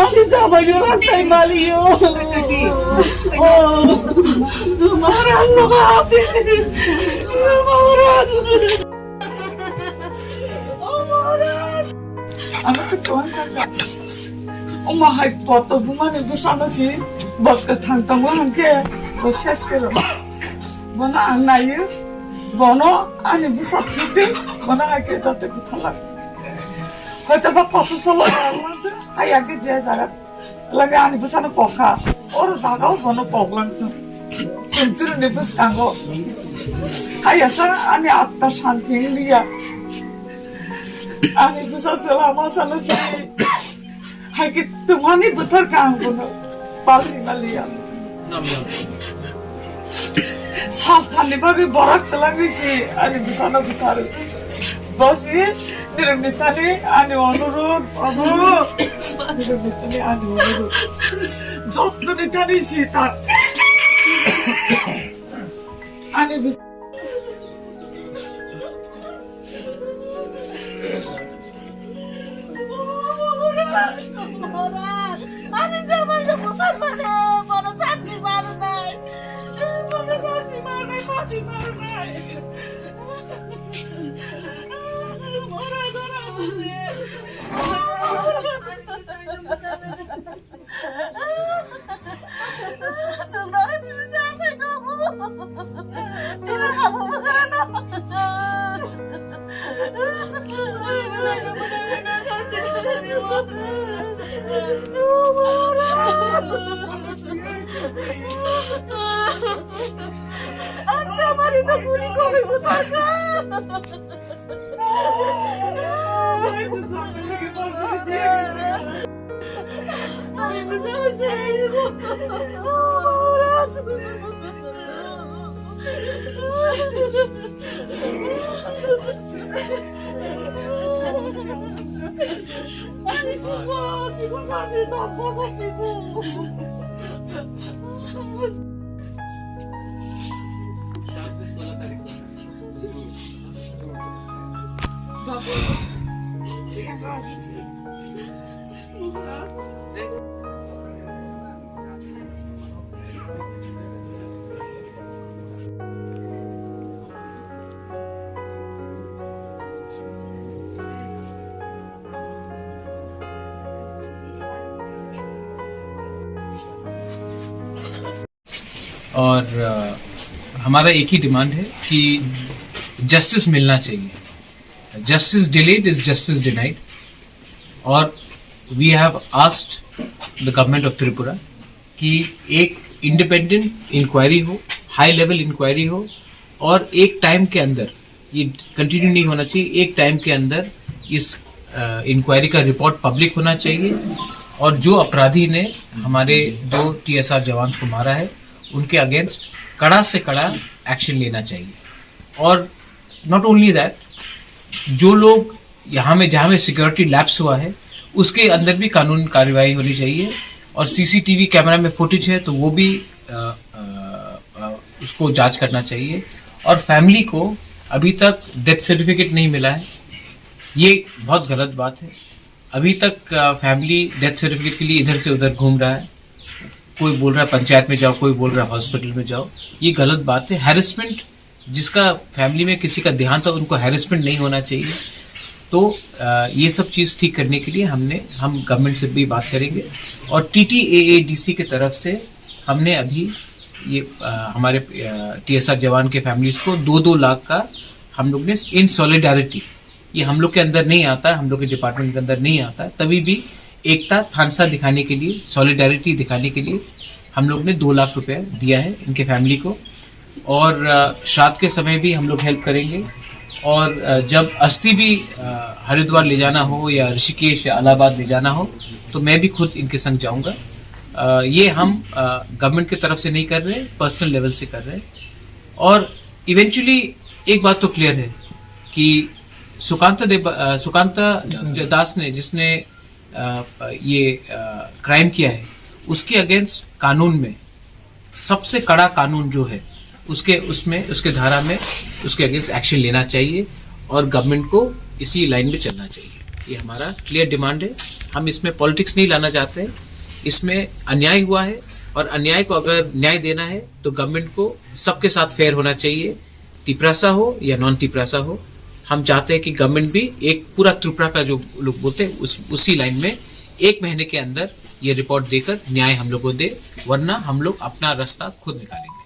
Ani জামাই রাস্তায় মালিও মহারাজ মহারাজ আমি তো কোন কাকা ও মাহাই কত বুমানে বসানাছি বক্কা থাংতাম হানকে শেষ করে বনা আনাইও বনো আনি বুসাতে বনা আগে যাতে কথা লাগে হয়তো বা কত চলো আই আগে যে জায়গা লাগে আনি বুসানো পকা ওর জায়গাও বনো পগলান্ত কিন্তু নেবুস কাঙ্গো আই আসা আনি আত্মা শান্তি লিয়া আনি বুসা সালামা সালাচি হাই কি তোমানি বুথার কাঙ্গো না পালসি মালিয়া সাবধানে বরাক লাগিয়েছি আনি বিছানা ভিতরে বসে নিরমিতানে আনি অনুরোধ প্রভু নিরমিতানে আনি অনুরোধ যত্ন নিতে নিছি তার আনি আমি জামাইকে পোতার পারে বড় চাকরি পারে নাই বড় চাকরি পারে নাই পাঁচি পারে নাই মরা ধরা বসে চুলদারে চুলে যাচ্ছে কাবু চুলে খাবো করে না আচ্ছা আমার এটা গুলি কবে বুতাকা আমি বুঝাচ্ছি 지금 사실 다 벗으시고 और हमारा एक ही डिमांड है कि जस्टिस मिलना चाहिए. Justice delayed is justice denied. और we have asked the government of Tripura कि एक इंडिपेंडेंट इंक्वायरी हो, हाई लेवल इंक्वायरी हो, और एक टाइम के अंदर, ये कंटिन्यू नहीं होना चाहिए, एक टाइम के अंदर इस इंक्वायरी का रिपोर्ट पब्लिक होना चाहिए. और जो अपराधी ने हमारे 2 TSR जवान को मारा है उनके अगेंस्ट कड़ा से कड़ा एक्शन लेना चाहिए. और नॉट ओनली दैट, जो लोग यहाँ में जहाँ में सिक्योरिटी लैप्स हुआ है उसके अंदर भी कानून कार्रवाई होनी चाहिए. और CCTV कैमरा में फुटेज है तो वो भी उसको जांच करना चाहिए. और फैमिली को अभी तक डेथ सर्टिफिकेट नहीं मिला है, ये बहुत गलत बात है. अभी तक फैमिली डेथ सर्टिफिकेट के लिए इधर से उधर घूम रहा है. कोई बोल रहा है पंचायत में जाओ, कोई बोल रहा है हॉस्पिटल में जाओ. ये गलत बात है. हैरेसमेंट, जिसका फैमिली में किसी का देहांत हो उनको हैरेसमेंट नहीं होना चाहिए. तो ये सब चीज़ ठीक करने के लिए हम गवर्नमेंट से भी बात करेंगे. और TTAADC की तरफ से हमने अभी ये हमारे TSR जवान के फैमिलीज को 2-2 लाख का हम लोग ने इन सॉलिडारिटी, ये हम लोग के अंदर नहीं आता है, हम लोग के डिपार्टमेंट के अंदर नहीं आता है, तभी भी एकता थानसा दिखाने के लिए, सॉलिडारिटी दिखाने के लिए हम लोग ने 2 लाख रुपए दिया है इनके फैमिली को. और श्राद्ध के समय भी हम लोग हेल्प करेंगे. और जब अस्थि भी हरिद्वार ले जाना हो या ऋषिकेश या इलाहाबाद ले जाना हो तो मैं भी खुद इनके संग जाऊंगा. ये हम गवर्नमेंट की तरफ से नहीं कर रहे, पर्सनल लेवल से कर रहे हैं. और इवेंचुअली एक बात तो क्लियर है कि सुकांता दास ने, जिसने ये क्राइम किया है, उसके अगेंस्ट कानून में सबसे कड़ा कानून जो है उसके धारा में उसके अगेंस्ट एक्शन लेना चाहिए. और गवर्नमेंट को इसी लाइन में चलना चाहिए। ये हमारा क्लियर डिमांड है। हम इसमें पॉलिटिक्स नहीं लाना चाहते। इसमें अन्याय हुआ है और अन्याय को अगर न्याय देना है तो गवर्नमेंट को सबके साथ फेयर होना चाहिए, तिपरासा हो या नॉन तिपरासा हो। हम चाहते हैं कि गवर्नमेंट भी एक पूरा त्रिपुरा का जो लोग बोलते हैं उसी लाइन में 1 महीने के अंदर ये रिपोर्ट देकर न्याय हम लोग को दे, वरना हम लोग अपना रास्ता खुद निकालेंगे।